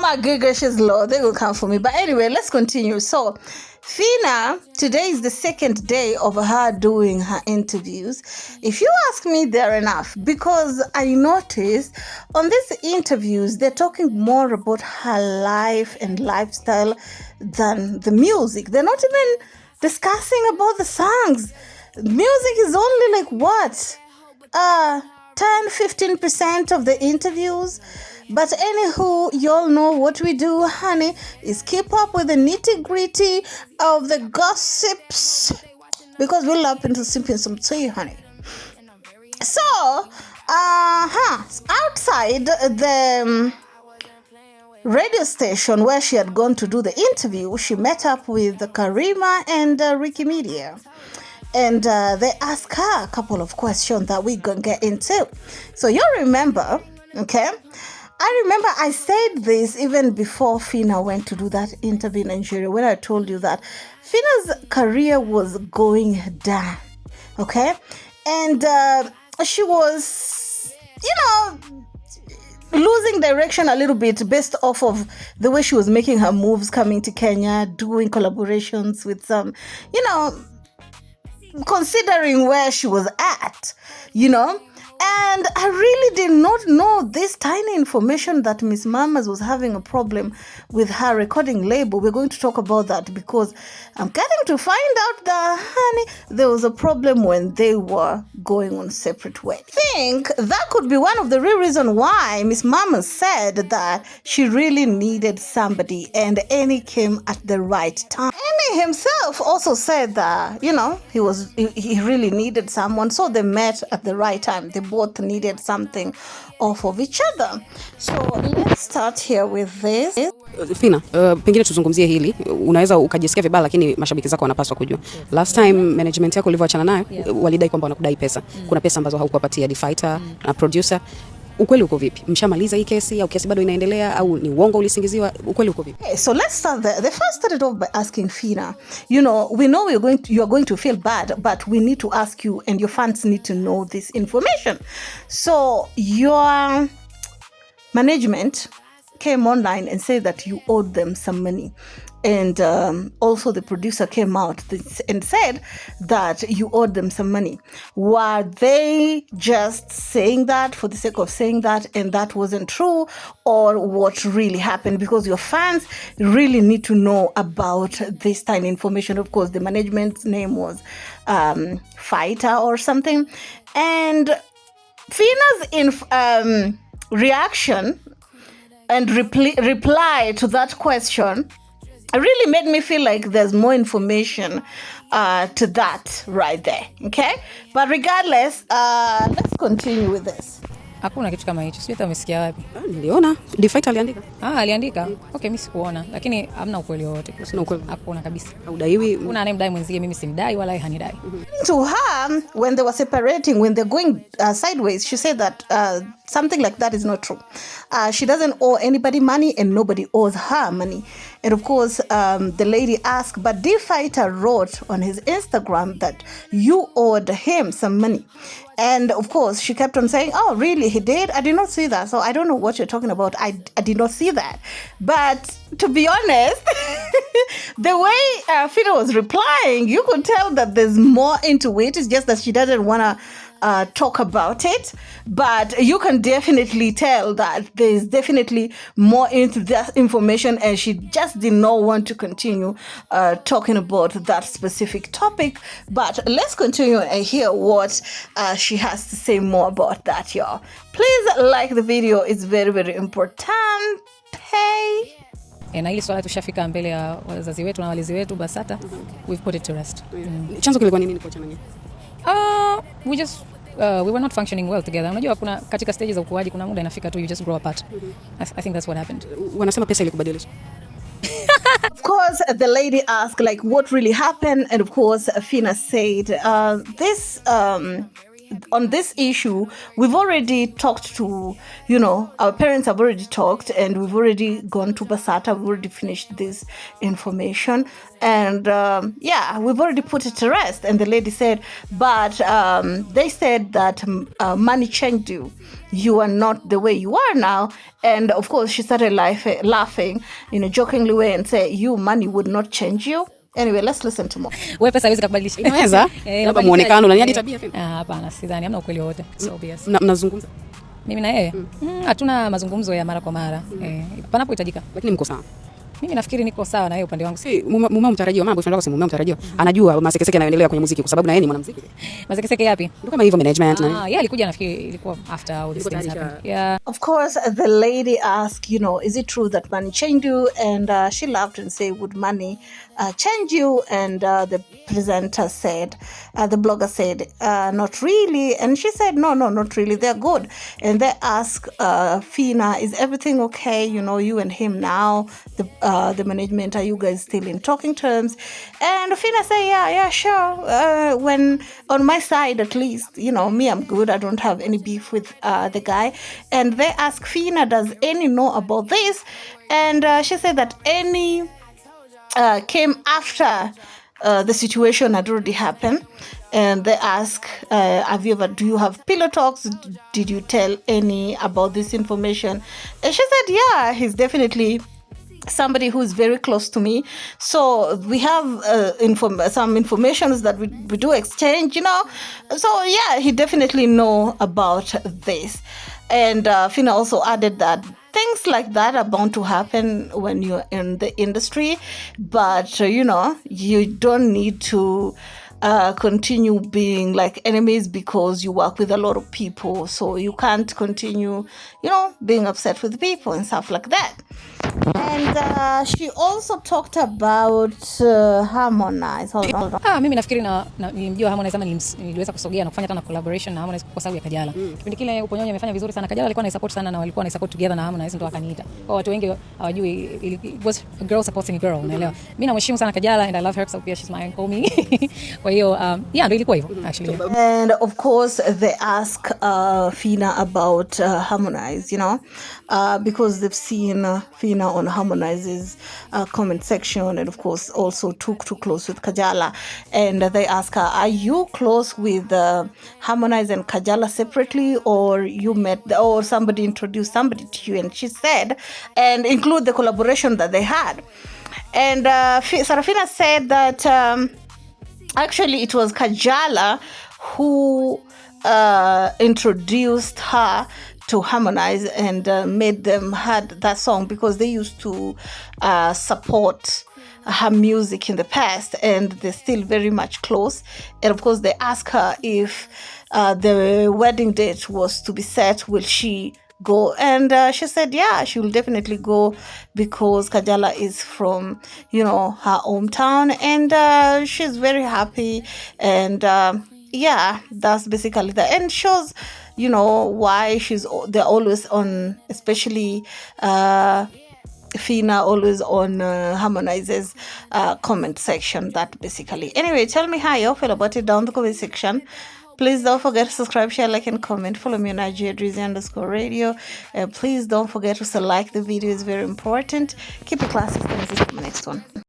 my Gigash is low. They will come for me. But anyway, let's continue. So, Fina, today is the second day of her doing her interviews. If you ask me, they're enough because I noticed on these interviews, they're talking more about her life and lifestyle than the music. They're not even discussing about the songs. Music is only like what? 10-15% of the interviews. But anywho, y'all know what we do, honey, is keep up with the nitty-gritty of the gossips because we love into sipping some tea, honey. So, outside the radio station where she had gone to do the interview, she met up with Karima and Ricky Media. And they asked her a couple of questions that we're going to get into. So you remember, okay? I remember I said this even before Fina went to do that interview in Nigeria, when I told you that Fina's career was going down, okay? And she was, losing direction a little bit based off of the way she was making her moves, coming to Kenya, doing collaborations with some, considering where she was at, And I really did not know this tiny information that Miss Mamas was having a problem with her recording label. We're going to talk about that because I'm getting to find out that, honey, there was a problem when they were going on separate ways. I think that could be one of the real reasons why Miss Mamas said that she really needed somebody and Annie came at the right time. Annie himself also said that, he really needed someone, so they met at the right time. They both needed something off of each other. So let's start here with this. Fina, pengine tuzungumzie hili. Unaweza ukajisikia vibaya lakini mashabiki zako wanapaswa kujua. Last time management yako ulivyoachana nayo, walidai kwamba wanakudai pesa. Kuna pesa ambazo haukuwapatia the fighter na producer. Ukweli uko vipi? Mshamaliza hii kesi au kesi bado inaendelea au ni uongo ulisingiziwa? Ukweli uko vipi? Okay, so let's start there. The first started off by asking Fina, we know you are going to feel bad, but we need to ask you and your fans need to know this information. So your management came online and said that you owed them some money. And also the producer came out and said that you owed them some money. Were they just saying that for the sake of saying that and that wasn't true? Or what really happened? Because your fans really need to know about this tiny information. Of course, the management's name was Fighter or something. And Fina's reaction and reply to that question really made me feel like there's more information to that right there, okay? But regardless, let's continue with this. Hakuna kitu kama hicho. Sio hata umesikia wapi? Niliona the fighter aliandika. Aliandika. Okay, mimi sikuona, lakini hamna ukweli wote. Sina ukweli. Hakuna kabisa. Haudaiwi. Kuna anemdai mwenzie, mimi simdai wala yeye hanidai. To her, when they were separating, when they're going sideways, she said that something like that is not true. She doesn't owe anybody money and nobody owes her money. And of course, the lady asked, but the fighter wrote on his Instagram that you owed him some money. And of course, she kept on saying, oh, really? He did? I did not see that. So I don't know what you're talking about. I did not see that. But to be honest, the way Fina was replying, you could tell that there's more into it. It's just that she doesn't want to talk about it, but you can definitely tell that there's definitely more into that information and she just did not want to continue talking about that specific topic. But let's continue and hear what she has to say more about that, y'all. Please like the video. It's very, very important. Hey. Na hili swala tushafika mbele ya wazazi wetu na walezi wetu BASATA. We've put it to rest. Chanzo kilikuwa nini kuachana nyinyi? We were not functioning well together. Unajua kuna katika stages za ukuaji kuna muda inafika tu you just grow apart. I think that's what happened. Wanasema pesa ilikubadilisha. Of course, the lady asked like what really happened, and of course Fina said this on this issue, we've already talked to, our parents have already talked, and we've already gone to Basata. We've already finished this information. And we've already put it to rest. And the lady said, but they said that money changed you. You are not the way you are now. And of course, she started laughing in a jokingly way and say, money would not change you. Anyway, let's listen to more. Wewe pesa haiwezi kubadilisha. Inaweza? Labda muonekano na hadi tabia pia. Hapana, sidhani hamna ukweli wote. So obvious. Mnazungumza? Mimi na yeye? Hatuna mazungumzo ya mara kwa mara. Panapohitajika. Lakini mko sawa. Mimi nafikiri niko sawa na yeye upande wangu. Si mume mtarajiwa, mambo boyfriend wako si mume mtarajiwa. Anajua masekeseke yanayoendelea kwenye muziki kwa sababu na yeye ni mwanamuziki. Masekeseke yapi? Ndio kama hivyo management na. Yeye alikuja nafikiri ilikuwa after all this things happened. Yeah. Of course, the lady asked, is it true that money changed you? And she laughed and said, would money change you? And the presenter said, the blogger said, not really. And she said, no, not really. They're good. And they asked Fina, is everything okay? You and him now, the management, are you guys still in talking terms? And Fina said, yeah, sure. When on my side, at least, me, I'm good. I don't have any beef with the guy. And they asked Fina, does any know about this? And she said that any came after the situation had already happened. And they ask, do you have pillow talks? Did you tell any about this information? And she said, yeah, he's definitely somebody who is very close to me. So we have some informations that we do exchange, So yeah, he definitely know about this. And Fina also added that things like that are bound to happen when you're in the industry. But, you don't need to continue being like enemies because you work with a lot of people. So you can't continue, being upset with people and stuff like that. And she also talked about Harmonize. Hold on. Mimi nafikiri nilimjua Harmonize ama niliweza kusogea na kufanya tena collaboration na Harmonize kwa sababu ya Kajala. Kipindi kile Uponyonyi amefanya vizuri sana. Kajala alikuwa anasupport sana na walikuwa wanasupport together na Harmonize ndio akaniita. Kwa watu wengi hawajui it was a girl supporting a girl, unaelewa. Mimi namheshimu sana Kajala and I love her so pia she's my homie. Kwa hiyo ndio ilikuwa hivyo actually. And of course they ask Fina about Harmonize, because they've seen Fina on Harmonize's comment section, and of course also took too close with Kajala. And they ask her, are you close with Harmonize and Kajala separately, or you met or somebody introduced somebody to you? And she said, and include the collaboration that they had. And Sarafina said that actually it was Kajala who introduced her to Harmonize and made them had that song because they used to support her music in the past, and they're still very much close. And of course they asked her if the wedding date was to be set, will she go? And she said yeah, she will definitely go because Kajala is from her hometown, and she's very happy. And yeah, that's basically that, and shows why they're always on, especially Fina always on Harmonize's comment section. That basically. Anyway, tell me how you feel about it down in the comment section. Please don't forget to subscribe, share, like, and comment. Follow me on IG @Drizzy_radio. And please don't forget to like the video. It's very important. Keep it classy. See you in the next one.